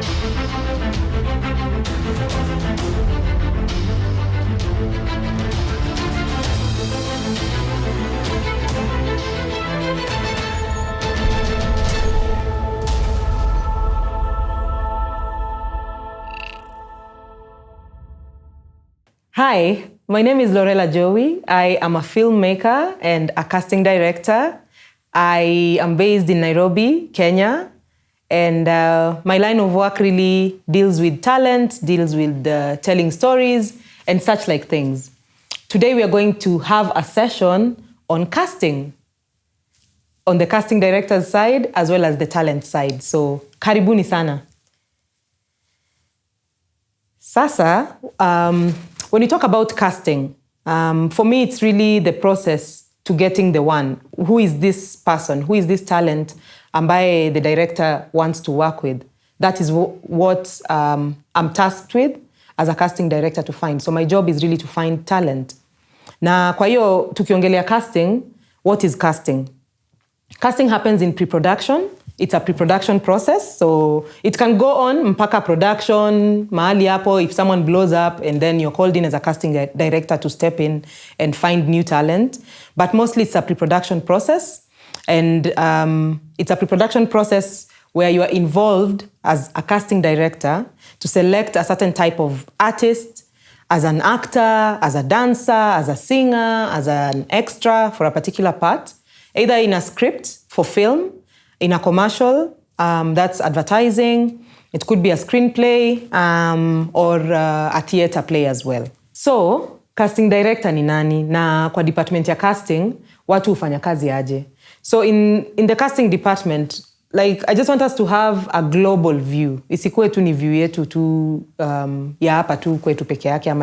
Hi, my name is Lorella Joey. I am a filmmaker and a casting director. I am based in Nairobi, Kenya. And my line of work really deals with talent, deals with telling stories and such like things. Today we are going to have a session on casting, on the casting director's side as well as the talent side. So, karibuni sana. Sasa, when you talk about casting, for me, it's really the process to getting the one. Who is this person? Who is this talent ambaye the director wants to work with? That is what I'm tasked with as a casting director to find. So my job is really to find talent. Na kwa hiyo, tukiongelea casting, what is casting? Casting happens in pre-production. It's a pre-production process, so it can go on mpaka production, mahali hapo, if someone blows up and then you're called in as a casting director to step in and find new talent. But mostly it's a pre-production process, and it's a pre-production process where you are involved as a casting director to select a certain type of artist, as an actor, as a dancer, as a singer, as an extra for a particular part, either in a script for film, in a commercial, that's advertising. It could be a screenplay or a theater play as well. So, casting director ni nani? Na kwa department ya casting, watu hufanya kazi aje? So in the casting department, like, I just want us to have a global view. Isikuwe tu ni view yetu tu ya hapa tu kwetu peke yake.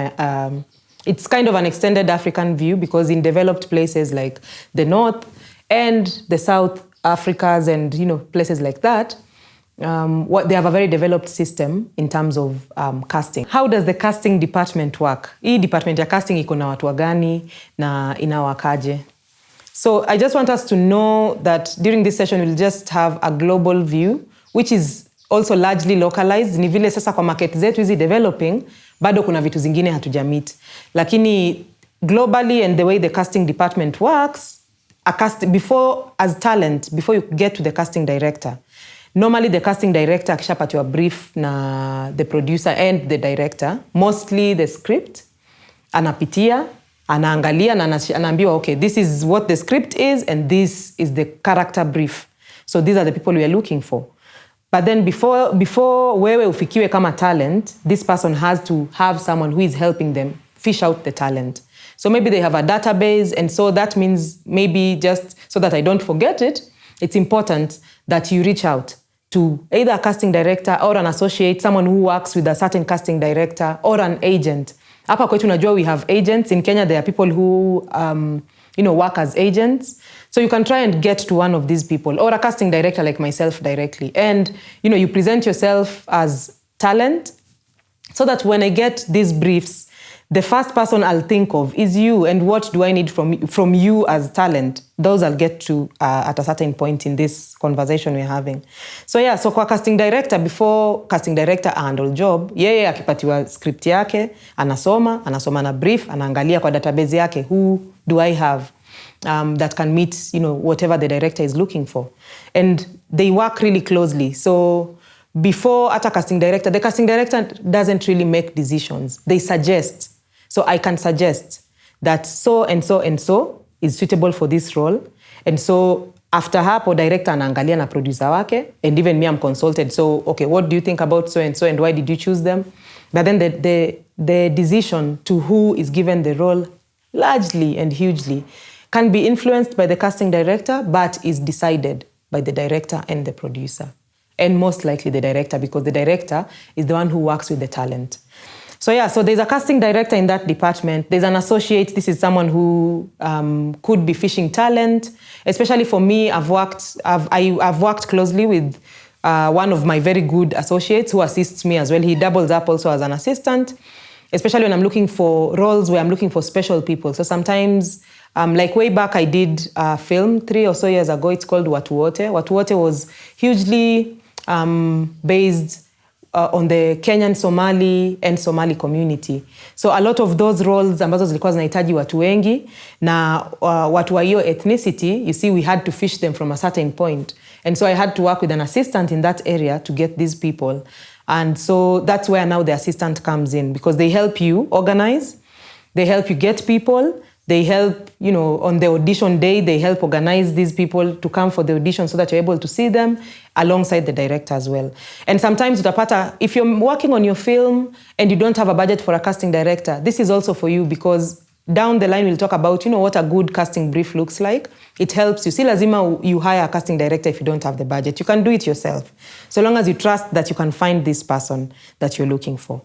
It's kind of an extended African view, because in developed places like the North and the South Africas and places like that, they have a very developed system in terms of casting. How does the casting department work? Hii department ya casting iko na watu wagani na inawakaje? So I just want us to know that during this session we'll just have a global view, which is also largely localized. Ni vile sasa kwa market zetu hizi developing, bado kuna vitu zingine hatujamit. Lakini globally, and the way the casting department works, before you get to the casting director, normally the casting director akishapatiwa brief na the producer and the director, mostly the script, anapitia, anaangalia na anaambiwa, okay, this is what the script is and this is the character brief. So these are the people we are looking for. But then before wewe ufikiwe kama talent, this person has to have someone who is helping them fish out the talent. So maybe they have a database, and so that means maybe, just so that I don't forget it, it's important that you reach out to either a casting director or an associate, someone who works with a certain casting director, or an agent. Hapa kwetu najua we have agents. In Kenya, there are people who work as agents. So you can try and get to one of these people, or a casting director like myself directly. And you present yourself as talent, so that when I get these briefs, the first person I'll think of is you, and what do I need from you as talent? Those I'll get to at a certain point in this conversation we're having. So yeah, so kwa casting director, before casting director handle job, yeye akipatiwa script yake, anasoma na brief, anaangalia kwa database yake, who do I have that can meet whatever the director is looking for. And they work really closely. So before at a casting director, the casting director doesn't really make decisions. They suggest. So I can suggest that so and so and so is suitable for this role. And so after hapo, director anaangalia na producer wake, and even me, I'm consulted. So, okay, what do you think about so and why did you choose them? But then the decision to who is given the role largely and hugely can be influenced by the casting director, but is decided by the director and the producer. And most likely the director, because the director is the one who works with the talent. So yeah, so there's a casting director in that department. There's an associate. This is someone who could be fishing talent. Especially for me, I've worked closely with one of my very good associates who assists me as well. He doubles up also as an assistant, especially when I'm looking for roles where I'm looking for special people. So sometimes, like way back, I did a film 3 or so years ago. It's called Watu Wote. Watu Wote was hugely based on the Kenyan, Somali and Somali community. So a lot of those roles ambazo zilikuwa zinahitaji watu wengi na watu wa hiyo ethnicity, you see, we had to fish them from a certain point. And so I had to work with an assistant in that area to get these people. And so that's where now the assistant comes in, because they help you organize, they help you get people, they help, you know, on the audition day, they help organize these people to come for the audition so that you're able to see them alongside the director as well. And sometimes utapata, if you're working on your film and you don't have a budget for a casting director, this is also for you, because down the line we'll talk about, you know, what a good casting brief looks like. It helps you. Si lazima you hire a casting director if you don't have the budget. You can do it yourself, so long as you trust that you can find this person that you're looking for.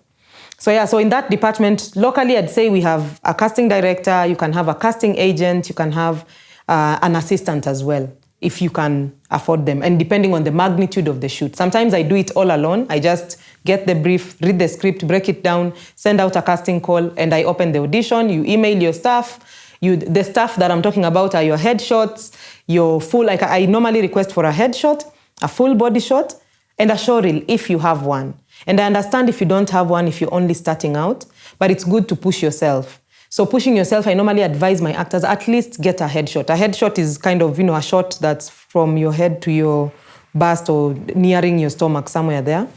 So yeah, so in that department, locally, I'd say we have a casting director, you can have a casting agent, you can have an assistant as well, if you can afford them, and depending on the magnitude of the shoot. Sometimes I do it all alone. I just get the brief, read the script, break it down, send out a casting call, and I open the audition. You email your staff. The stuff that I'm talking about are your headshots, your full, like I normally request for a headshot, a full body shot, and a show reel if you have one. And I understand if you don't have one, if you're only starting out, but it's good to push yourself. So pushing yourself, I normally advise my actors, at least get a headshot. A headshot is kind of, you know, a shot that's from your head to your bust or nearing your stomach, somewhere there.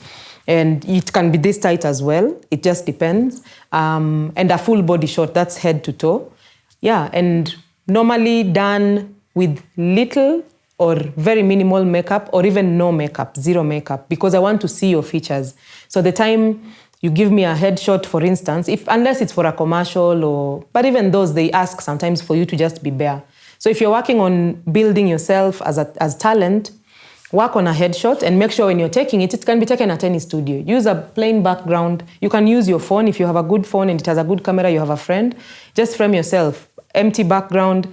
And it can be this tight as well. It just depends. And a full body shot, that's head to toe. Yeah, and normally done with little or very minimal makeup, or even no makeup, zero makeup, because I want to see your features. So the time you give me a headshot, for instance, unless it's for a commercial, but even those, they ask sometimes for you to just be bare. So if you're working on building yourself as talent, work on a headshot and make sure when you're taking it, it can be taken at any studio. Use a plain background. You can use your phone. If you have a good phone and it has a good camera, you have a friend, just frame yourself. Empty background,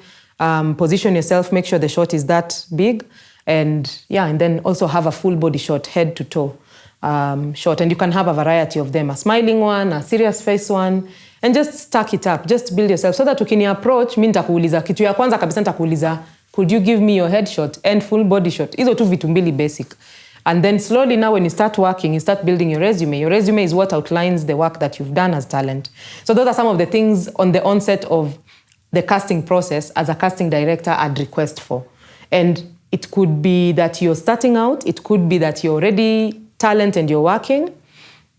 position yourself, make sure the shot is that big. And yeah, and then also have a full body shot, head to toe shot. And you can have a variety of them, a smiling one, a serious face one, and just stack it up. Just build yourself so that ukini approach, mi nitakuuliza, kitu ya kwanza kabisa nitakuuliza, could you give me your headshot and full body shot? Hizo tu vitu mbili basic. And then slowly now when you start working, you start building your resume. Your resume is what outlines the work that you've done as talent. So those are some of the things on the onset of the casting process as a casting director I'd request for. And it could be that you're starting out, it could be that you're already talent and you're working,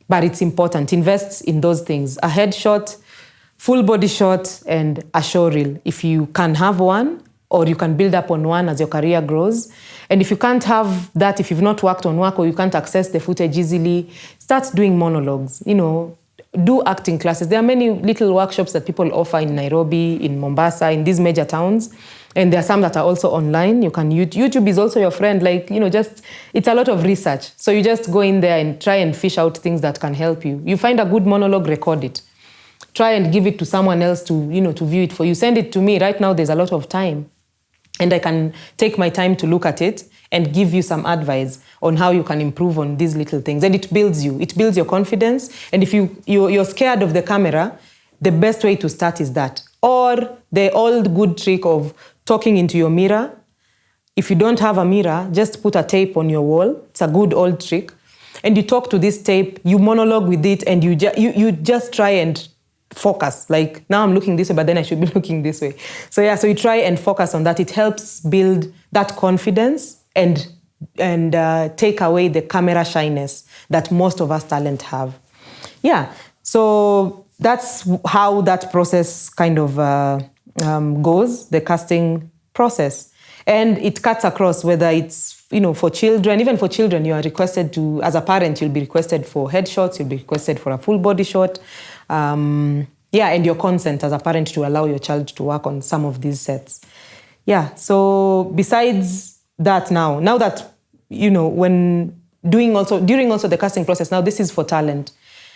but it's important. Invest in those things. A headshot, full body shot, and a show reel. If you can have one, or you can build up on one as your career grows. And if you can't have that, if you've not worked on work or you can't access the footage easily, start doing monologues. You know, do acting classes. There are many little workshops that people offer in Nairobi, in Mombasa, in these major towns. And there are some that are also online. You can YouTube is also your friend. Like, you know, just, it's a lot of research. So you just go in there and try and fish out things that can help you. You find a good monologue, record it. Try and give it to someone else to, you know, to view it for you. Send it to me. Right now, there's a lot of time. And I can take my time to look at it and give you some advice on how you can improve on these little things. And it builds you. It builds your confidence. And if you're scared of the camera, the best way to start is that. Or the old good trick of talking into your mirror. If you don't have a mirror, just put a tape on your wall. It's a good old trick. And you talk to this tape, you monologue with it, and you just try and focus. Like, now I'm looking this way, but then I should be looking this way. So yeah, so you try and focus on that. It helps build that confidence and take away the camera shyness that most of us talent have. Yeah, so that's how that process kind of goes, the casting process. And it cuts across whether it's, you know, for children, even for children, you are requested to, as a parent, you'll be requested for headshots, you'll be requested for a full body shot. Yeah, and your consent as a parent to allow your child to work on some of these sets. Yeah, so besides that now that, you know, when during also the casting process, now this is for talent.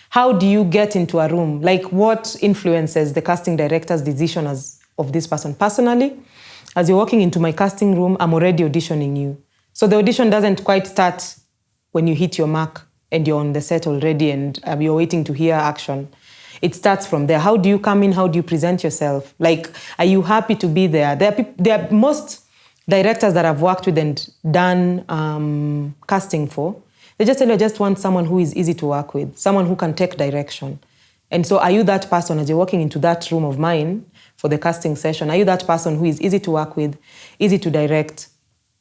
How do you get into a room? Like, what influences the casting director's decision of this person? Personally, as you're walking into my casting room, I'm already auditioning you. So the audition doesn't quite start when you hit your mark and you're on the set already and you're waiting to hear action. It starts from there. How do you come in? How do you present yourself? Like, are you happy to be there? There are most directors that I've worked with and done casting for, They just tell you, I just want someone who is easy to work with, someone who can take direction. And so are you that person as you're walking into that room of mine for the casting session? Are you that person who is easy to work with, easy to direct?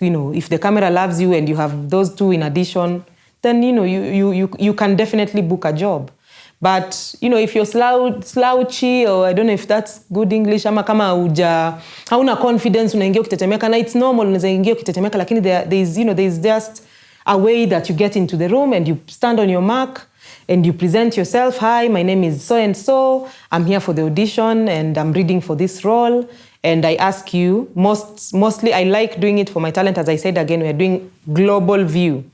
You know, if the camera loves you and you have those two in addition, then, you know, you can definitely book a job. But, you know, if you're slouchy, or I don't know if that's good English, ama kama hauna confidence, unaingia ukitetemeka, na it's normal, unaweza ingia ukitetemeka, lakini there's just a way that you get into the room and you stand on your mark and you present yourself. Hi, my name is so-and-so. I'm here for the audition and I'm reading for this role. And I ask you, mostly I like doing it for my talent. As I said again, we're doing global view.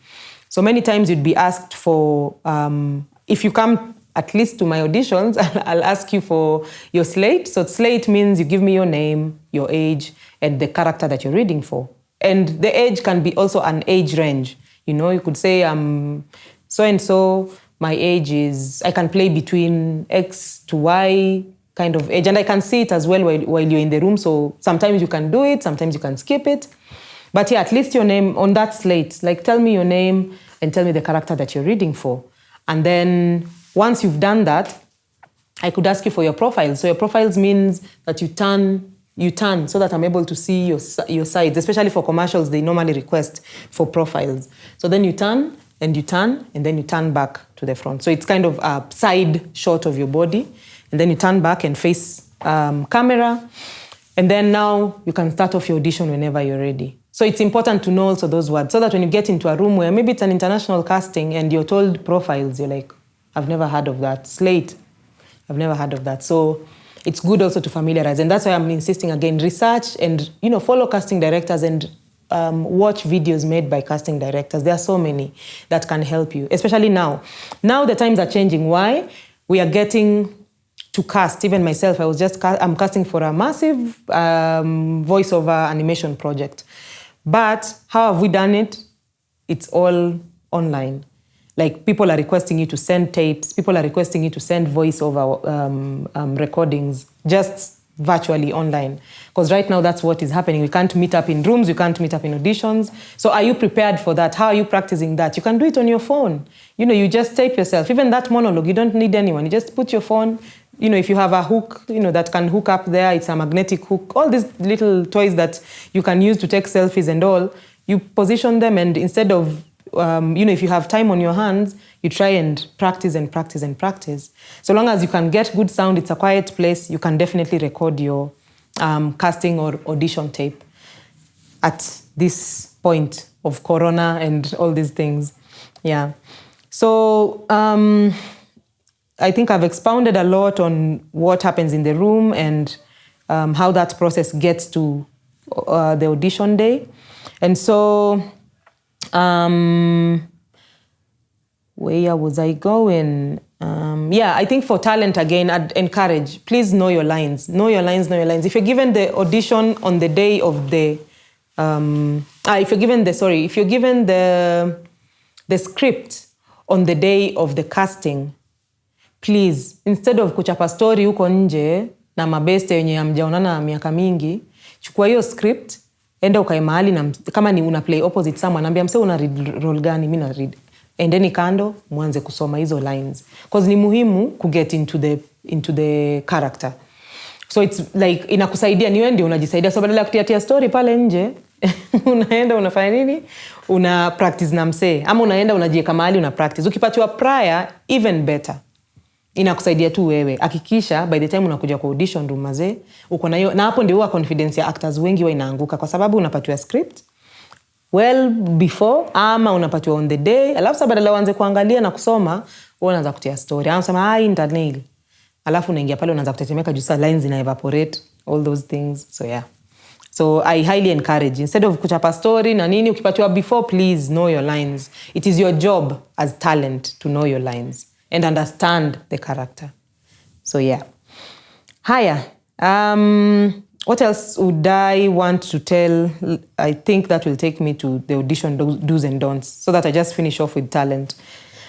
So many times you'd be asked for, if you come at least to my auditions, I'll ask you for your slate. So slate means you give me your name, your age, and the character that you're reading for. And the age can be also an age range. You know, you could say, so-and-so, my age is, I can play between X to Y kind of age. And I can see it as well while you're in the room. So sometimes you can do it, sometimes you can skip it. But yeah, at least your name on that slate. Like, tell me your name and tell me the character that you're reading for. And then once you've done that, I could ask you for your profiles. So your profiles means that you turn so that I'm able to see your sides. Especially for commercials, they normally request for profiles. So then you turn, and then you turn back to the front. So it's kind of a side shot of your body. And then you turn back and face camera. And then now you can start off your audition whenever you're ready. So it's important to know also those words, so that when you get into a room where maybe it's an international casting and you're told profiles, you're like, I've never heard of that. Slate, I've never heard of that. So it's good also to familiarize. And that's why I'm insisting again, research and, you know, follow casting directors and watch videos made by casting directors. There are so many that can help you, especially now. Now the times are changing. Why? We are getting to cast. Even myself, I'm casting for a massive voiceover animation project. But how have we done it? It's all online. Like, people are requesting you to send tapes. People are requesting you to send voiceover recordings, just virtually online. Because right now, that's what is happening. We can't meet up in rooms. We can't meet up in auditions. So are you prepared for that? How are you practicing that? You can do it on your phone. You know, you just tape yourself. Even that monologue, you don't need anyone. You just put your phone. You know, if you have a hook, you know, that can hook up there, it's a magnetic hook. All these little toys that you can use to take selfies and all, you position them, and instead of you know, if you have time on your hands, you try and practice and practice and practice. So long as you can get good sound, it's a quiet place, you can definitely record your casting or audition tape at this point of Corona and all these things. Yeah. So I think I've expounded a lot on what happens in the room and how that process gets to the audition day. And so where was I going? Yeah, I think for talent, again, I'd encourage, please know your lines. Know your lines. If you're given the audition on the day of the, if you're given the script on the day of the casting, please, instead of kuchapa story huko nje na mabeste yenye hamjaonana miaka mingi, chukua hiyo script, enda ukae mahali, na kama ni una play opposite someone, ambia mse una read role gani, mimi na read. Endeni kando, mwanze kusoma hizo lines. Because ni muhimu kuget into the character. So it's like, inakusaidia, niwe ndio unajisaidia. So badala ya kutiatia story pale nje, unaenda unafanya nini? Una practice na mse. Ama unaenda unajieka mahali una practice. Ukipatiwa prior, even better. Inakusaidia tu wewe. Hakikisha by the time unakuja kwa audition room mazee, uko na hiyo, na hapo ndio confidence ya actors wengi huwa inaanguka, kwa sababu unapatiwa script well before, ama unapatiwa on the day, alafu sasa badala uanze kuangalia na kusoma, wewe unaanza kutia story. Unasema nitanail. Alafu unaingia pale unaanza kutetemeka juu sasa lines ina evaporate, all those things. So yeah. So I highly encourage, instead of kuchapa story na nini, ukipatiwa before, please know your lines. It is your job as talent to know your lines and understand the character. So yeah. Haya. What else would I want to tell? I think that will take me to the audition do's and don'ts, so that I just finish off with talent.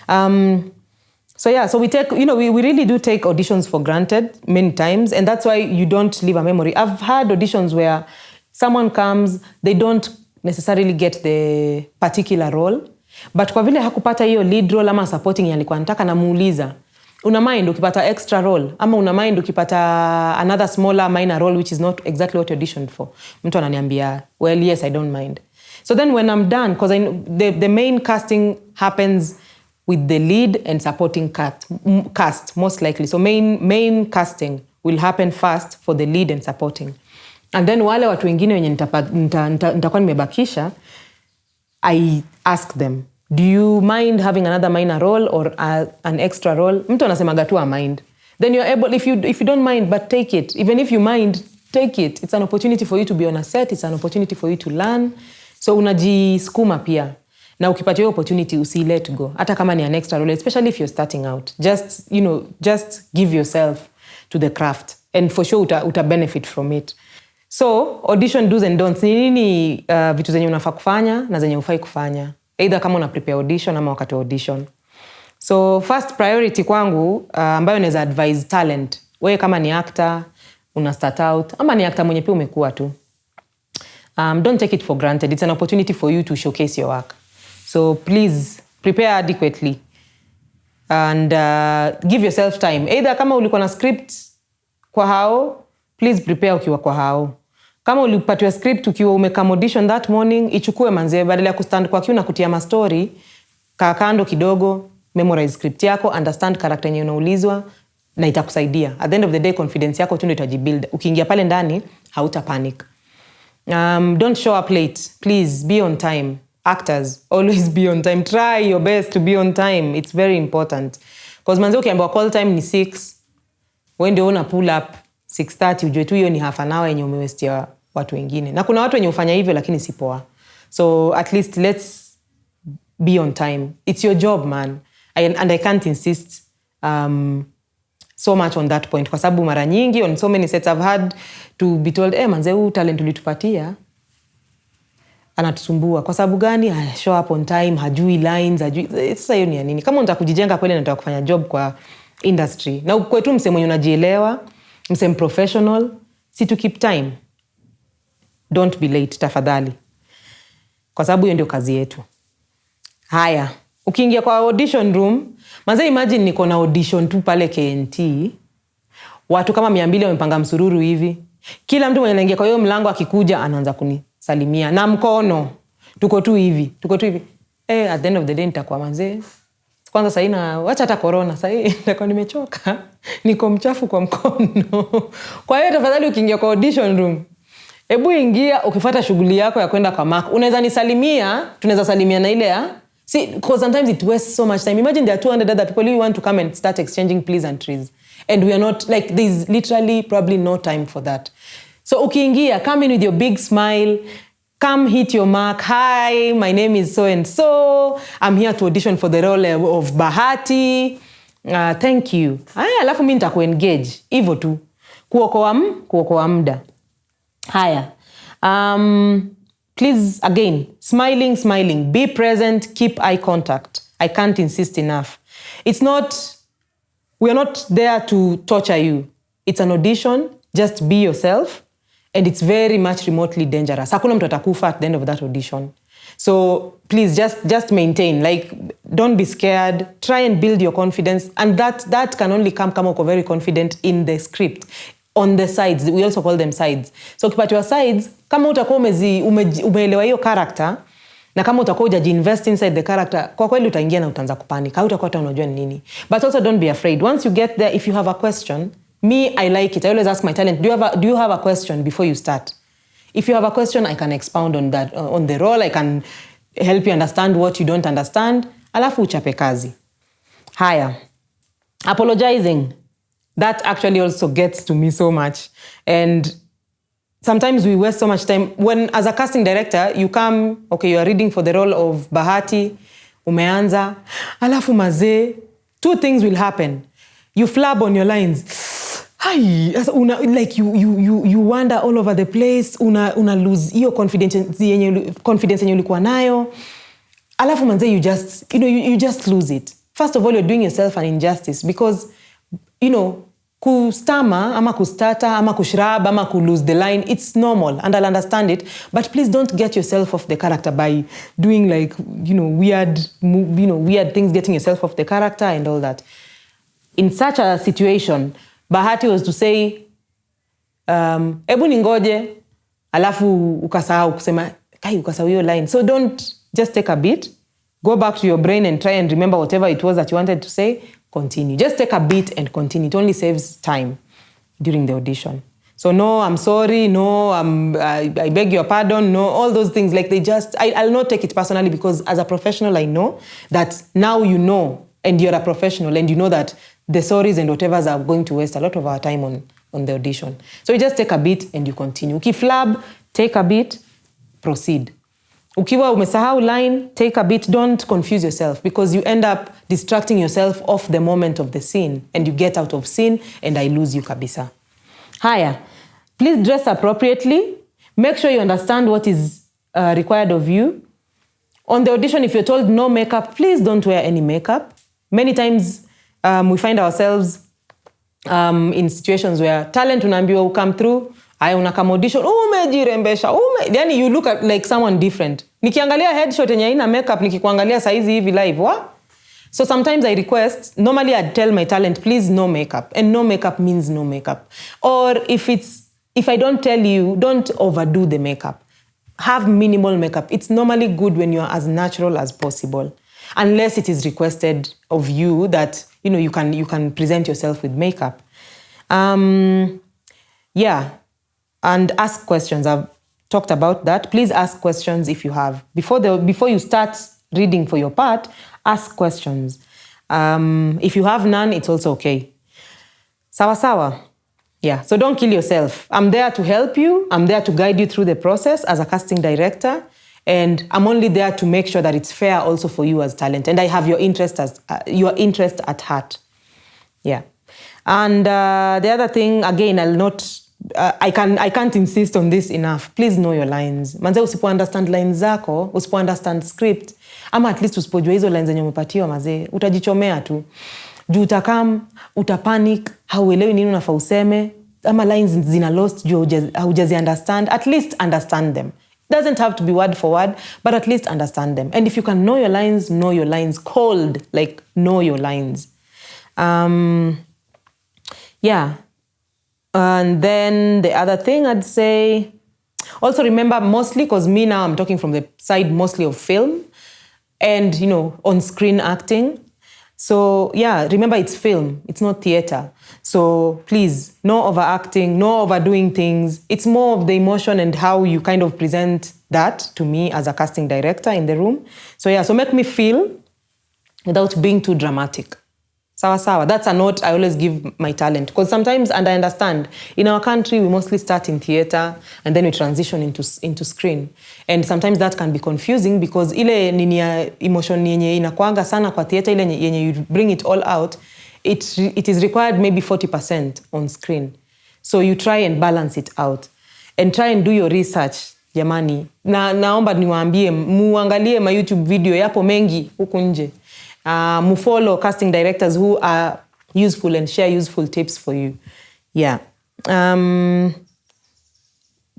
So yeah, so we take, we really do take auditions for granted many times, and that's why you don't leave a memory. I've had auditions where someone comes, they don't necessarily get the particular role, But kwa vile hakupata hiyo lead role ama supporting alikuwa anataka, namuuliza, una mind ukipata extra role ama una mind ukipata another smaller minor role which is not exactly what you auditioned for? Mtu ananiambia, well, yes, I don't mind. So then when I'm done, because the main casting happens with the lead and supporting cast most likely. So main casting will happen first for the lead and supporting. And then wale watu wengine wenye nitakuwa nimebakisha, I ask them, do you mind having another minor role or an extra role? Mtu anasemaga tu mind. Then you're able, if you don't mind, but take it. Even if you mind, take it. It's an opportunity for you to be on a set. It's an opportunity for you to learn. So unajiskuma pia. Na ukipata hiyo opportunity, usi let go. Hata kama ni an extra role, especially if you're starting out. Just, just give yourself to the craft. And for sure, uta benefit from it. So, audition do's and don'ts. Ni nini vitu zenye unafaa kufanya na zenye hufai kufanya? Either kama una prepare audition ama wakati audition. So, first priority kwangu, ambayo naweza advise talent. Wewe kama ni actor, una start out, ama ni actor mwenye pia umekuwa tu. Don't take it for granted. It's an opportunity for you to showcase your work. So, please, prepare adequately. And give yourself time. Either kama ulikuwa na script kwa hao, please prepare ukiwa kwa hao. Kama ulipatiwa script ukiwa umekam audition that morning, ichukue manze, badala ya kustand kwa queue na kutia ma story, kaa kando kidogo, memorize script yako, understand character yenye unaulizwa, na itakusaidia. At the end of the day, confidence yako tu ndio itajibuild. Ukiingia pale ndani, hauta panic. Don't show up late. Please be on time. Actors, always be on time. Try your best to be on time. It's very important. Because manze ukiambiwa call time ni 6, wewe ndio una pull up 6:30, ujue tu hiyo ni half an hour yenye umewestia watu wengine. Na kuna watu wenye ufanya hivyo lakini si poa. So at least let's be on time. It's your job, man. And I can't insist so much on that point. Kwa sababu mara nyingi, on so many sets I've had to be told, manze huu talent ulitupatia anatusumbua. Kwa sababu gani? Show up on time, hajui lines, hajui. Sasa hiyo ni ya nini? Kama unataka kujijenga kweli na unataka kufanya job kwa industry, na kwetu mse mwenye unajielewa, mse professional, si to keep time. Don't be late, tafadhali. Kwa sababu hiyo ndio kazi yetu. Haya, ukiingia kwa audition room, manze imagine niko na audition tu pale KNT. Watu kama 200 wamepanga msururu hivi. Kila mtu mwenye anaingia kwa hiyo mlango akikuja anaanza kunisalimia na mkono. Tuko tu hivi. At the end of the day nitakuwa manze. Kwanza sasa ina wacha hata corona sasa nitakuwa nimechoka. Niko mchafu kwa mkono. Kwa hiyo tafadhali ukiingia kwa audition room, hebu ingia ukifuata shughuli yako ya kwenda kwa mark. Unaweza nisalimia, tunaweza salimia na ile ya. See, because sometimes it wastes so much time. Imagine there are 200 other people who want to come and start exchanging pleasantries. And we are not, like, there's literally probably no time for that. So ukiingia, come in with your big smile. Come hit your mark. Hi, my name is so-and-so. I'm here to audition for the role of Bahati. Thank you. Alafu mimi nitakuengage. Hivyo tu. Kuokoa muda. Haya. Please, again, smiling. Be present. Keep eye contact. I can't insist enough. We are not there to torture you. It's an audition. Just be yourself. And it's very much remotely dangerous. Hakuna mtu atakufa at the end of that audition. So please just maintain. Like, don't be scared. Try and build your confidence. And that can only come uko very confident in the script. On the sides. We also call them sides. So ukipatiwa sides, kama utakuwa umeelewa hiyo character, na kama utakuwa ujaji-invest inside the character, kwa kweli utaingia na utaanza kupanic. Hautakuwa hata unajua ni nini. But also don't be afraid. Once you get there, if you have a question, me, I like it. I always ask my talent, do you have a question before you start? If you have a question, I can expound on that, on the role. I can help you understand what you don't understand. Alafu uchape kazi. Haya. Apologizing. That actually also gets to me so much. And sometimes we waste so much time. When, as a casting director, you come, okay, you are reading for the role of Bahati, umeanza, alafu mazee, 2 things will happen. You flub on your lines. Like you wander all over the place, una lose hiyo confidence yenye ulikuwa nayo. Alafu manze, you just lose it. First of all, you're doing yourself an injustice because, kustama ama kustata ama kushrab ama lose the line, it's normal and I'll understand it, but please don't get yourself off the character by doing like weird things, getting yourself off the character and all that. In such a situation, Bahati was to say ebu ningoje alafu ukasahau kusema ukasahau hiyo line. So don't just take a beat, go back to your brain and try and remember whatever it was that you wanted to say. Continue. Just take a beat and continue. It only saves time during the audition. So no, I'm sorry. No, I beg your pardon. No, all those things. Like I'll not take it personally, because as a professional, I know that now you know, and you're a professional, and you know that the sorries and whatevers are going to waste a lot of our time on the audition. So you just take a beat and you continue. Ukiflab, take a beat, proceed. Ukiwa umesahau line, take a beat. Don't confuse yourself, because you end up distracting yourself off the moment of the scene and you get out of scene and I lose you kabisa. Haya, please dress appropriately. Make sure you understand what is required of you. On the audition, if you're told no makeup, please don't wear any makeup. Many times we find ourselves in situations where talent unaambiwa will come through, unakam audition, umejirembesha, yani you look at like someone different. Nikiangalia headshot yenye haina makeup, nikikuangalia saizi hivi live, what? So sometimes I request, normally I'd tell my talent, please no makeup. And no makeup means no makeup. Or if I don't tell you, don't overdo the makeup. Have minimal makeup. It's normally good when you're as natural as possible. Unless it is requested of you that, you can present yourself with makeup. Yeah. And ask questions. I've talked about that. Please ask questions if you have. Before you start reading for your part, ask questions. If you have none, it's also okay. Sawa sawa. Yeah, so don't kill yourself. I'm there to help you. I'm there to guide you through the process as a casting director. And I'm only there to make sure that it's fair also for you as talent. And I have your interest at heart. Yeah. And the other thing, again, I can't insist on this enough. Please know your lines. Manze usipo understand lines zako, usipo understand script, ama at least usipojua hizo lines zenye umepatiwa mazee, utajichomea tu. Juu utakam, utapanic, hauelewi nini unafaa useme, ama lines zina lost juu haujazi understand. At least understand them. It doesn't have to be word for word, but at least understand them. And if you can know your lines cold, like know your lines. Yeah. And then the other thing I'd say, also remember mostly, because me now I'm talking from the side mostly of film and, on-screen acting. So yeah, remember it's film, it's not theater. So please, no overacting, no overdoing things. It's more of the emotion and how you kind of present that to me as a casting director in the room. So yeah, so make me feel without being too dramatic. Sawa sawa. That's a note I always give my talent. Because sometimes, and I understand, in our country, we mostly start in theater and then we transition into screen. And sometimes that can be confusing because ile nini ya emotion yenye inakuanga sana kwa theater, ile yenye you bring it all out, it is required maybe 40% on screen. So you try and balance it out. And try and do your research, jamani. Naomba niwaambie, muangalie ma YouTube video, yapo mengi huku nje. Follow casting directors who are useful and share useful tips for you. Yeah.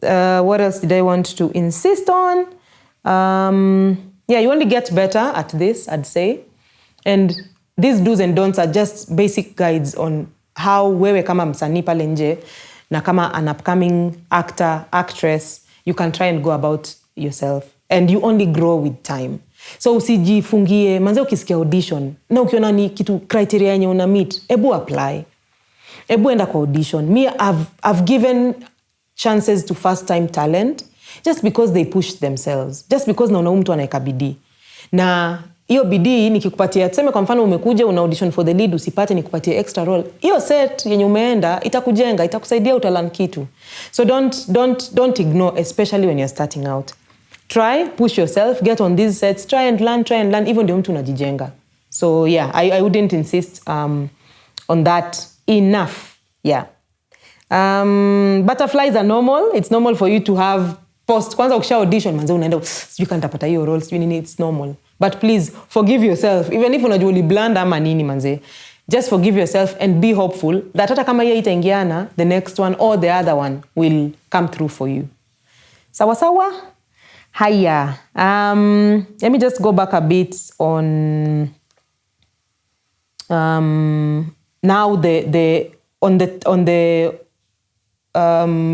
What else did I want to insist on? Yeah, you only get better at this, I'd say. And these do's and don'ts are just basic guides on how wewe kama msanii pale nje na kama an upcoming actor, actress, you can try and go about yourself. And you only grow with time. So usijifungie, manze ukisikia audition, na ukiona ni kitu criteria yenye una meet, ebu apply. Ebu enda kwa audition. Me, I've given chances to first time talent just because they pushed themselves. Just because naona mtu anaeka bidii. Na hiyo bidii nikikupatia, tuseme kwa mfano umekuja una audition for the lead, usipate nikupatie extra role. Hiyo set yenye umeenda itakujenga, itakusaidia utalan kitu. So don't ignore, especially when you're starting out. Try, push yourself, get on these sets, try and learn, even ndio mtu unajijenga. So yeah, I wouldn't insist on that enough. Yeah. Butterflies are normal. It's normal for you to have post. Kwanza ukisha audition, manze unaenda, sijui kama nitapata hiyo role, sijui nini, it's normal. But please, forgive yourself. Even if unajua uliblunder ama nini manze, just forgive yourself and be hopeful that hata kama hiyo itaingiana, the next one or the other one will come through for you. Sawa sawa? Haya. Let me just go back a bit on now on the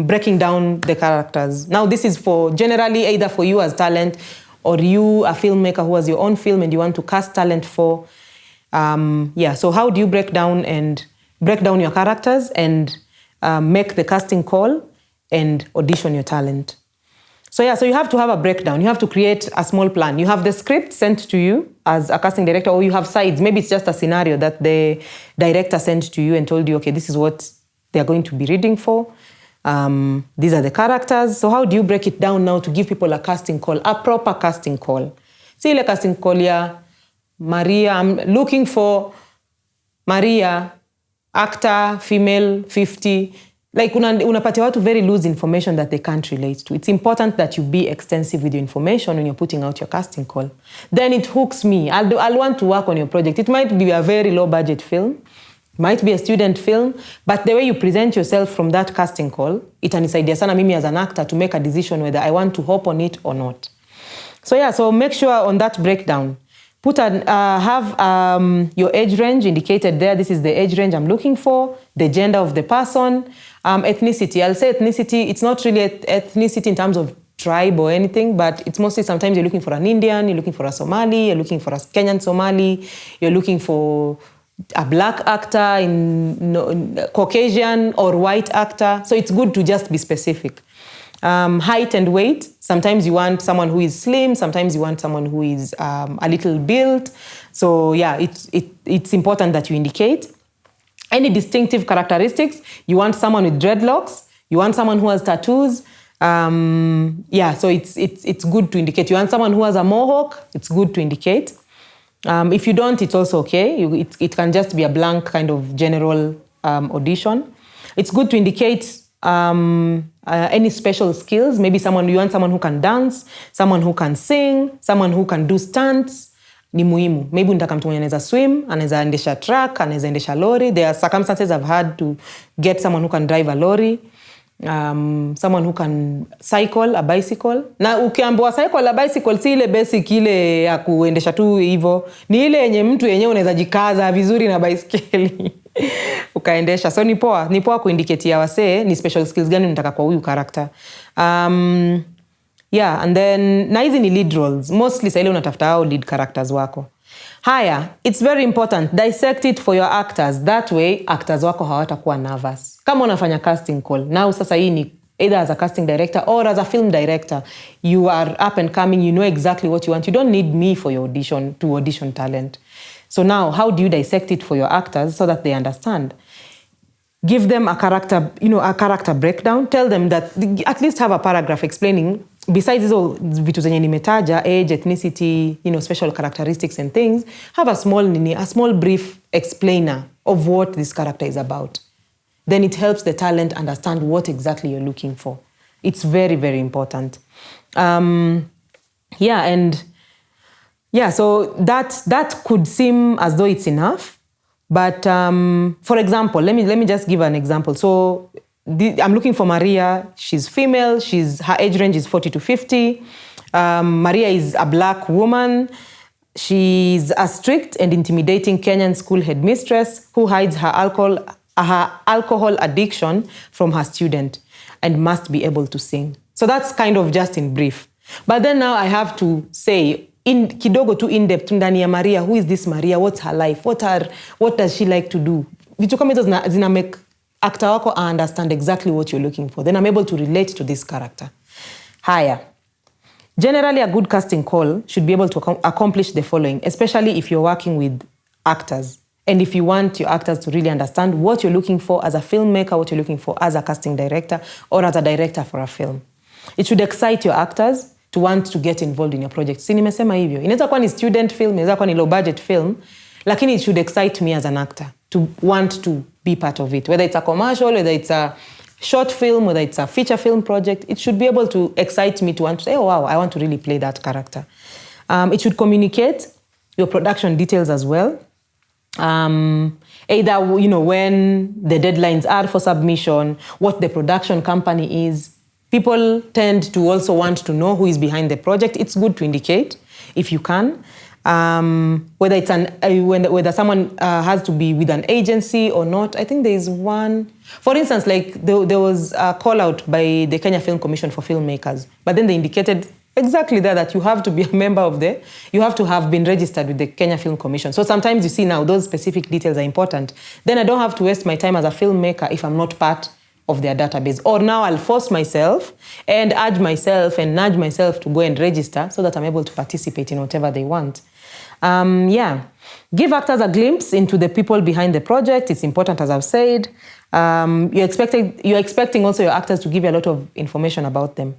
breaking down the characters. Now this is for generally either for you as talent or you, a filmmaker who has your own film and you want to cast talent for. So how do you break down your characters and make the casting call and audition your talent? So you have to have a breakdown. You have to create a small plan. You have the script sent to you as a casting director, or you have sides. Maybe it's just a scenario that the director sent to you and told you, okay, this is what they're going to be reading for. These are the characters. So how do you break it down now to give people a casting call, a proper casting call? See, like casting call, yeah, Maria, I'm looking for Maria, actor, female, 50. Like unapatia watu very loose information that they can't relate to. It's important that you be extensive with your information when you're putting out your casting call. Then it hooks me. I'll want to work on your project. It might be a very low budget film. It might be a student film. But the way you present yourself from that casting call, itanisaidia sana mimi as an actor to make a decision whether I want to hop on it or not. So make sure on that breakdown, have your age range indicated there. This is the age range I'm looking for, the gender of the person, ethnicity. I'll say ethnicity, it's not really ethnicity in terms of tribe or anything, but it's mostly sometimes you're looking for an Indian, you're looking for a Somali, you're looking for a Kenyan Somali, you're looking for a black actor, Caucasian or white actor. So it's good to just be specific. Height and weight. Sometimes you want someone who is slim. Sometimes you want someone who is a little built. So yeah, it's important that you indicate. Any distinctive characteristics. You want someone with dreadlocks. You want someone who has tattoos. So it's good to indicate. You want someone who has a mohawk. It's good to indicate. If you don't, it's also okay. It can just be a blank kind of general audition. It's good to indicate any special skills. Maybe you want someone who can dance, someone who can sing, someone who can do stunts. Ni muhimu. Maybe unataka mtu mwenye anaweza swim, anaweza endesha truck, anaweza endesha lorry. There are circumstances I've had to get someone who can drive a lorry, someone who can cycle a bicycle. Na ukiambiwa cycle a bicycle si ile basic ile ya kuendesha tu hivyo. Ni ile yenye mtu yenyewe unaweza jikaza vizuri na baiskeli. Ukaendesha. So ni poa kuindicate wasee ni special skills gani unataka kwa huyu character. And then na hizi ni lead roles. Mostly sa ile unatafuta hao lead characters wako. Haya, it's very important. Dissect it for your actors. That way, actors wako hawatakuwa nervous. Kama unafanya casting call. Now sasa hii ni either as a casting director or as a film director. You are up and coming. You know exactly what you want. You don't need me for your audition to audition talent. So now, how do you dissect it for your actors so that they understand? Give them a character breakdown. Tell them that, at least have a paragraph explaining, besides hizo vitu zenye nimetaja, age, ethnicity, special characteristics and things, have a small brief explainer of what this character is about. Then it helps the talent understand what exactly you're looking for. It's very, very important. So that could seem as though it's enough. But for example, let me just give an example. So I'm looking for Maria. She's female. Her age range is 40 to 50. Maria is a black woman. She's a strict and intimidating Kenyan school headmistress who hides her alcohol addiction from her student and must be able to sing. So that's kind of just in brief. But then now I have to say, kidogo tu in-depth ndani ya Maria. Who is this Maria? What's her life? What does she like to do? Vitu kama hizo zina make actor wako understand exactly what you're looking for. Then I'm able to relate to this character. Haya. Generally, a good casting call should be able to accomplish the following, especially if you're working with actors. And if you want your actors to really understand what you're looking for as a filmmaker, what you're looking for as a casting director, or as a director for a film. It should excite your actors to want to get involved in your project. Si nimesema hivyo. Inaweza kuwa ni student film, inaweza kuwa ni low budget film, lakini it should excite me as an actor to want to be part of it. Whether it's a commercial, whether it's a short film, whether it's a feature film project, it should be able to excite me to want to say, oh wow, I want to really play that character. It should communicate your production details as well. Either, when the deadlines are for submission, what the production company is. People tend to also want to know who is behind the project. It's good to indicate if you can. Whether it's whether someone has to be with an agency or not. I think there is one. For instance, like there was a call out by the Kenya Film Commission for filmmakers, but then they indicated exactly that you have to be a member of you have to have been registered with the Kenya Film Commission. So sometimes you see now those specific details are important. Then I don't have to waste my time as a filmmaker if I'm not part of their database. Or now I'll force myself and urge myself and nudge myself to go and register so that I'm able to participate in whatever they want. Give actors a glimpse into the people behind the project. It's important, as I've said. You're expecting also your actors to give you a lot of information about them.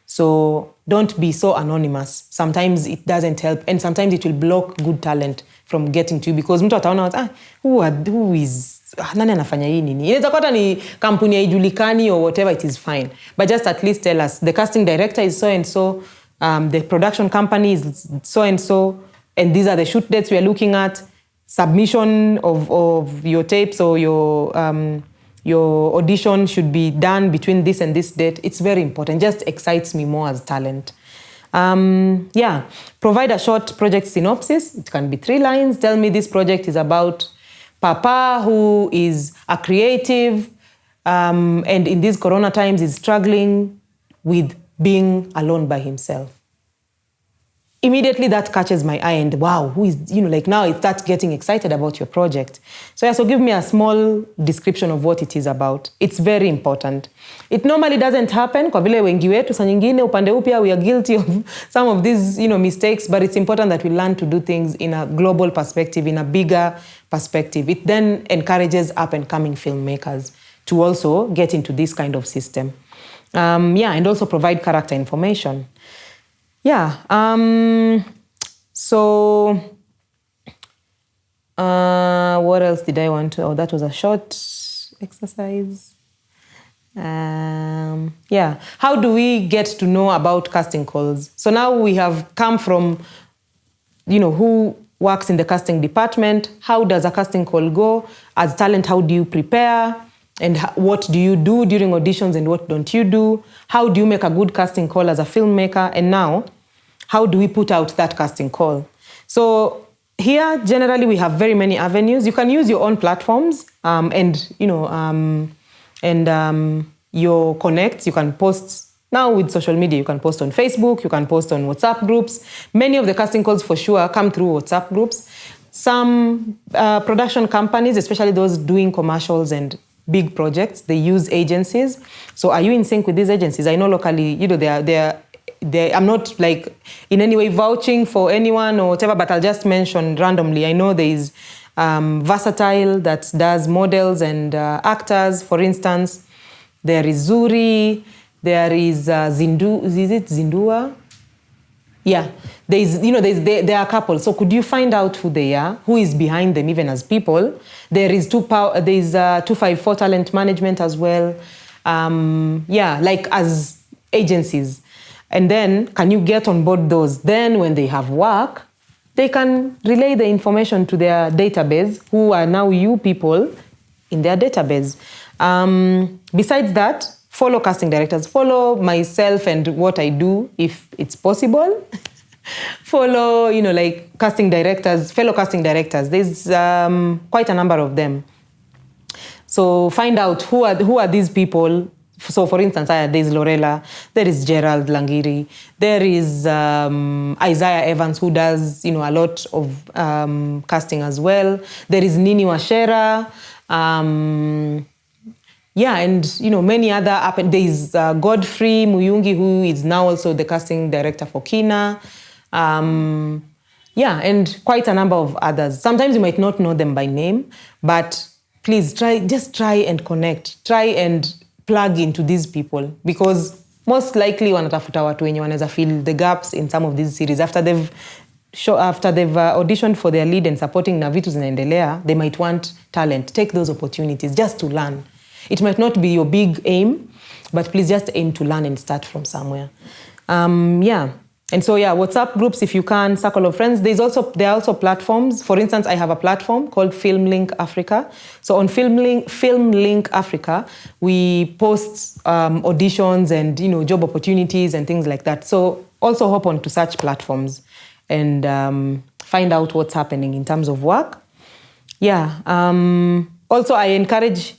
So don't be so anonymous. Sometimes it doesn't help, and sometimes it will block good talent from getting to you because mtu ataona who is nani anafanya hii nini. Inaweza kuwa ni kampuni haijulikani or whatever, it is fine. But just at least tell us the casting director is so and so, the production company is so and so, and these are the shoot dates we are looking at. Submission of your tapes or your audition should be done between this and this date. It's very important. Just excites me more as talent. Provide a short project synopsis. It can be 3 lines. Tell me this project is about Papa, who is a creative, and in these corona times is struggling with being alone by himself. Immediately that catches my eye and wow, who is, now it starts getting excited about your project. So give me a small description of what it is about. It's very important. It normally doesn't happen. Kwa vile wengi wetu saa nyingine upande upya we are guilty of some of these, mistakes, but it's important that we learn to do things in a global perspective, in a bigger perspective. It then encourages up and coming filmmakers to also get into this kind of system. And also provide character information. What else did I want to? Oh, that was a short exercise. How do we get to know about casting calls? So now we have come from, who works in the casting department. How does a casting call go? As talent, how do you prepare? And what do you do during auditions and what don't you do? How do you make a good casting call as a filmmaker? And now, how do we put out that casting call? So here, generally, we have very many avenues. You can use your own platforms your connects. You can post now with social media. You can post on Facebook. You can post on WhatsApp groups. Many of the casting calls, for sure, come through WhatsApp groups. Some production companies, especially those doing commercials and big projects, they use agencies. So are you in sync with these agencies? I know locally, I'm not like in any way vouching for anyone or whatever, but I'll just mention randomly. I know there is Versatile that does models and actors, for instance. There is Zuri. There is Zindua? Yeah, there are a couple. So could you find out who they are, who is behind them, even as people? There is 254 Talent Management as well. Like as agencies. And then can you get on board those? Then when they have work, they can relay the information to their database, who are now you people in their database. Besides that, follow casting directors. Follow myself and what I do, if it's possible. Follow, like casting directors, fellow casting directors. There's quite a number of them. So find out who are these people. So for instance, there's Lorella, there is Gerald Langiri, there is Isaiah Evans, who does, a lot of casting as well. There is Nini Washera. And many other there is Godfrey Muyungi, who is now also the casting director for Kina. And quite a number of others. Sometimes you might not know them by name, but please try and connect. Try and plug into these people, because most likely wanatafuta watu wenye wanaweza fill the gaps in some of these series. After they've auditioned for their lead and supporting na vitu zinaendelea, they might want talent. Take those opportunities just to learn. It might not be your big aim, but please just aim to learn and start from somewhere. And so, yeah, WhatsApp groups, if you can, circle of friends. There are also platforms. For instance, I have a platform called FilmLink Africa. So on FilmLink Africa, we post auditions and, job opportunities and things like that. So also hop on to such platforms and find out what's happening in terms of work. Yeah. Also, I encourage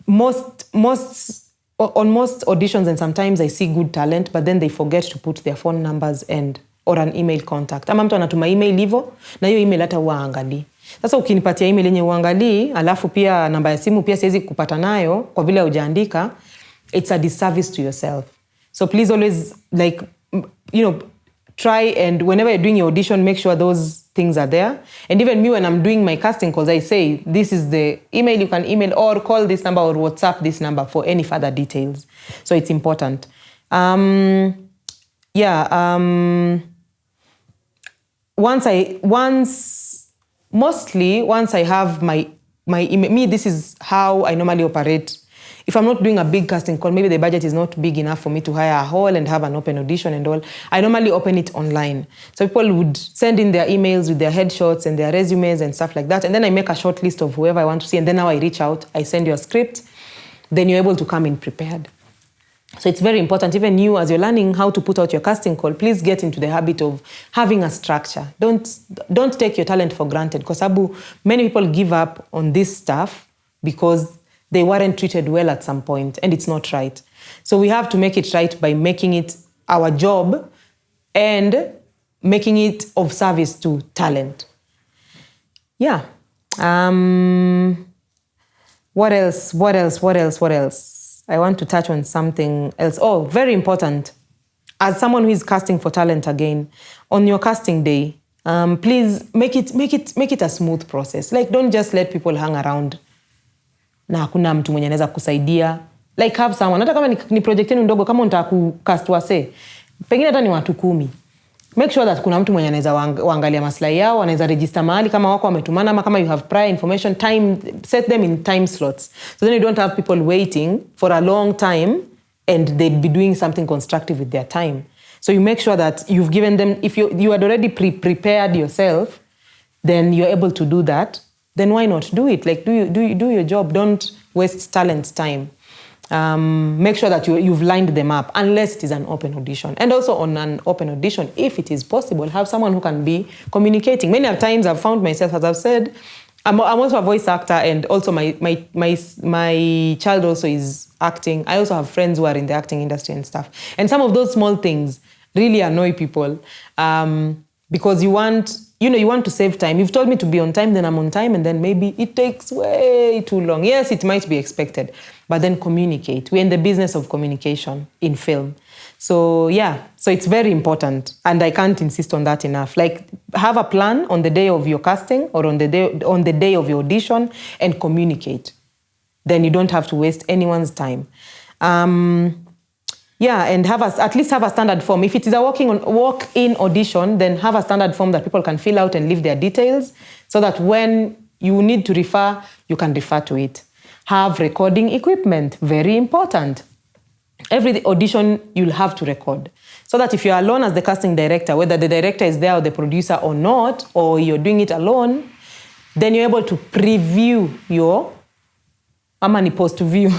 on most auditions, and sometimes I see good talent, but then they forget to put their phone numbers or an email contact. Ama mtu anatuma email hivyo, na hiyo email hata huangalii. Sasa ukinipatia email yenye huangalii, alafu pia namba ya simu pia siwezi kupata nayo kwa vile hujaandika, it's a disservice to yourself. So please always try, and whenever you're doing your audition, make sure those things are there. And even me, when I'm doing my casting calls, I say, this is the email, you can email or call this number or WhatsApp this number for any further details. So it's important. Once I have my email, this is how I normally operate. If I'm not doing a big casting call, maybe the budget is not big enough for me to hire a hall and have an open audition and all, I normally open it online. So people would send in their emails with their headshots and their resumes and stuff like that. And then I make a short list of whoever I want to see. And then now I reach out, I send you a script. Then you're able to come in prepared. So it's very important, even you, as you're learning how to put out your casting call, please get into the habit of having a structure. Don't take your talent for granted. Because many people give up on this stuff because they weren't treated well at some point, and it's not right. So we have to make it right by making it our job and making it of service to talent. Yeah. What else? I want to touch on something else. Oh, very important. As someone who is casting for talent again, on your casting day, please make it a smooth process. Like, don't just let people hang around na hakuna mtu mwenye anaweza kusaidia. Like, have someone, hata kama ni project yenu ndogo, kama unataka kucast wase, pengine hata ni watu 10. Make sure that kuna mtu mwenye anaweza waangalia maslahi yao, anaweza register mahali kama wako wametumana, ama kama you have prior information, set them in time slots. So then you don't have people waiting for a long time and they'd be doing something constructive with their time. So you make sure that you've given them, if you had already prepared yourself, then you're able to do that. Then why not do it? Like, do your job. Don't waste talent's time. Make sure that you've lined them up, unless it is an open audition. And also on an open audition, if it is possible, have someone who can be communicating. Many times I've found myself, as I've said, I'm also a voice actor, and also my child also is acting. I also have friends who are in the acting industry and stuff. And some of those small things really annoy people because you want to save time. You've told me to be on time, then I'm on time, and then maybe it takes way too long. Yes, it might be expected, but then communicate. We're in the business of communication in film. So so it's very important, and I can't insist on that enough. Like, have a plan on the day of your casting or on the day of your audition, and communicate. Then you don't have to waste anyone's time. And at least have a standard form. If it is a walk-in audition, then have a standard form that people can fill out and leave their details, so that when you need to refer, you can refer to it. Have recording equipment, very important. Every audition, you'll have to record. So that if you're alone as the casting director, whether the director is there or the producer or not, or you're doing it alone, then you're able to preview post-view.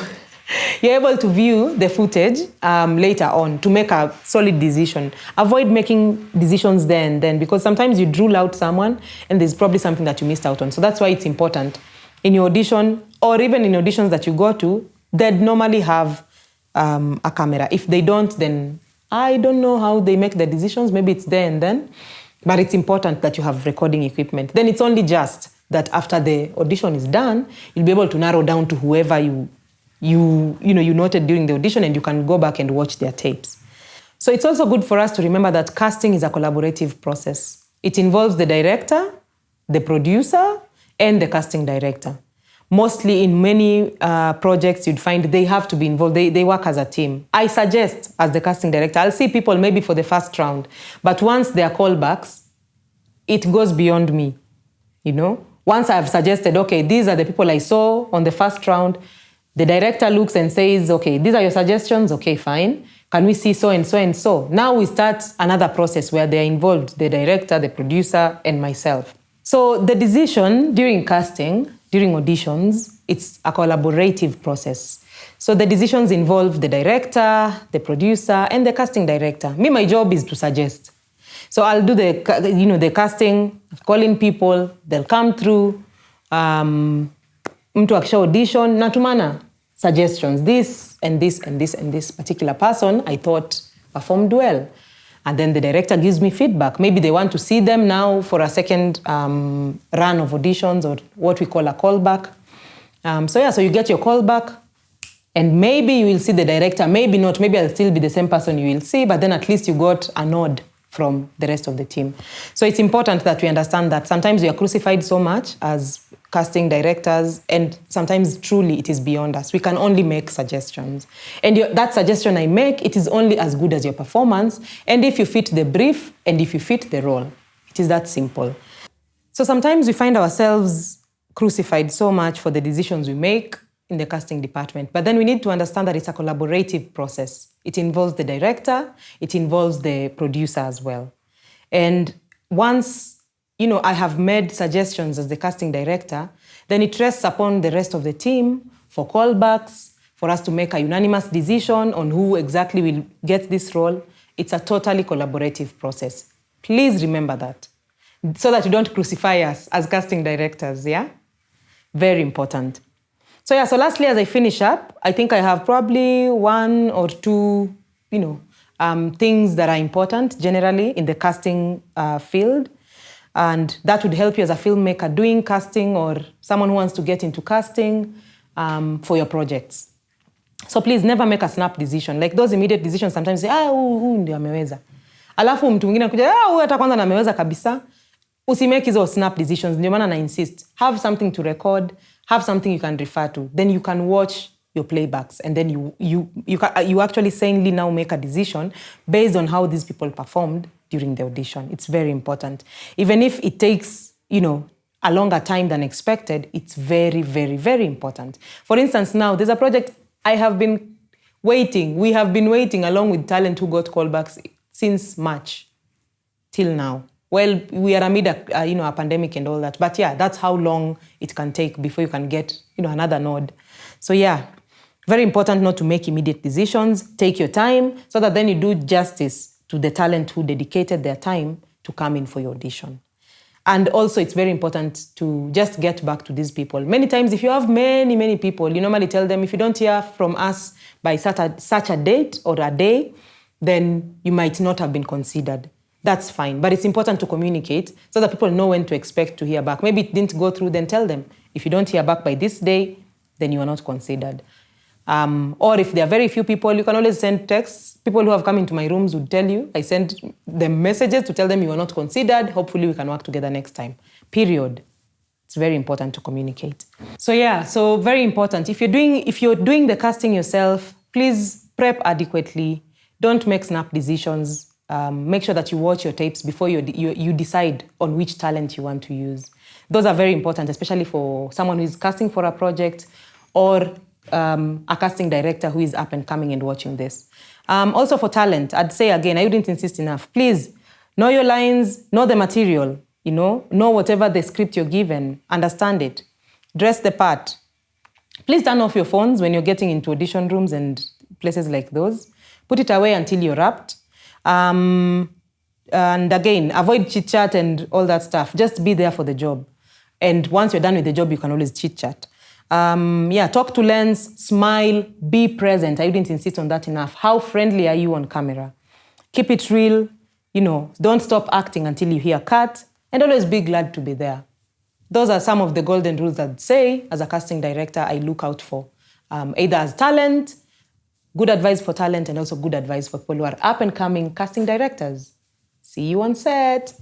You're able to view the footage later on to make a solid decision. Avoid making decisions there and then, because sometimes you rule out someone and there's probably something that you missed out on. So that's why it's important. In your audition, or even in auditions that you go to, they'd normally have a camera. If they don't, then I don't know how they make the decisions. Maybe it's there and then. But it's important that you have recording equipment. Then it's only just that after the audition is done, you'll be able to narrow down to whoever you noted during the audition, and you can go back and watch their tapes. So it's also good for us to remember that casting is a collaborative process. It involves the director, the producer, and the casting director. Mostly in many projects, you'd find they have to be involved. They work as a team. I suggest, as the casting director, I'll see people maybe for the first round, but once there are callbacks, it goes beyond me. Once I've suggested, okay, these are the people I saw on the first round, the director looks and says, okay, these are your suggestions, okay, fine. Can we see so and so and so? Now we start another process where they're involved, the director, the producer, and myself. So the decision during casting, during auditions, it's a collaborative process. So the decisions involve the director, the producer, and the casting director. Me, my job is to suggest. So I'll do the casting, call in people, they'll come through, mtu akisha audition, natumana suggestions, this and this and this and this particular person I thought performed well. And then the director gives me feedback. Maybe they want to see them now for a second run of auditions, or what we call a callback. So you get your callback, and maybe you will see the director, maybe not, maybe I'll still be the same person you will see, but then at least you got a nod from the rest of the team. So it's important that we understand that sometimes we are crucified so much as casting directors, and sometimes truly it is beyond us. We can only make suggestions. And that suggestion I make, it is only as good as your performance, and if you fit the brief, and if you fit the role. It is that simple. So sometimes we find ourselves crucified so much for the decisions we make in the casting department. But then we need to understand that it's a collaborative process. It involves the director, it involves the producer as well. And once, I have made suggestions as the casting director, then it rests upon the rest of the team for callbacks, for us to make a unanimous decision on who exactly will get this role. It's a totally collaborative process. Please remember that, so that you don't crucify us as casting directors, yeah? Very important. So lastly, as I finish up, I think I have probably one or two, things that are important generally in the casting field. And that would help you as a filmmaker doing casting, or someone who wants to get into casting for your projects. So please never make a snap decision. Like those immediate decisions, sometimes say, huyu ndio ameweza. Alafu mtu mwingine kuja, huyu hata kwanza na ameweza kabisa. Usimake hizo snap decisions. Ndio maana na insist. Have something to record. Have something you can refer to. Then you can watch your playbacks, and then you actually sanely now make a decision based on how these people performed during the audition. It's very important. Even if it takes, a longer time than expected, it's very, very, very important. For instance, now there's a project we have been waiting along with talent who got callbacks since March till now. Well, we are amid a pandemic and all that. But that's how long it can take before you can get, another nod. So very important not to make immediate decisions. Take your time so that then you do justice to the talent who dedicated their time to come in for your audition. And also, it's very important to just get back to these people. Many times, if you have many, many people, you normally tell them, if you don't hear from us by such a date or a day, then you might not have been considered. That's fine. But it's important to communicate so that people know when to expect to hear back. Maybe it didn't go through, then tell them. If you don't hear back by this day, then you are not considered. Or if there are very few people, you can always send texts. People who have come into my rooms would tell you. I send them messages to tell them you are not considered. Hopefully we can work together next time. Period. It's very important to communicate. So very important. If you're doing the casting yourself, please prep adequately. Don't make snap decisions. Make sure that you watch your tapes before you decide on which talent you want to use. Those are very important, especially for someone who is casting for a project, or a casting director who is up and coming and watching this. Also for talent, I'd say again, I wouldn't insist enough. Please, know your lines, know the material, know whatever the script you're given, understand it, dress the part. Please turn off your phones when you're getting into audition rooms and places like those. Put it away until you're wrapped. And again, avoid chit-chat and all that stuff. Just be there for the job. And once you're done with the job, you can always chit-chat. Talk to lens, smile, be present. I wouldn't insist on that enough. How friendly are you on camera? Keep it real. Don't stop acting until you hear cut. And always be glad to be there. Those are some of the golden rules I'd say, as a casting director, I look out for. Either as talent, good advice for talent, and also good advice for people who are up and coming casting directors. See you on set.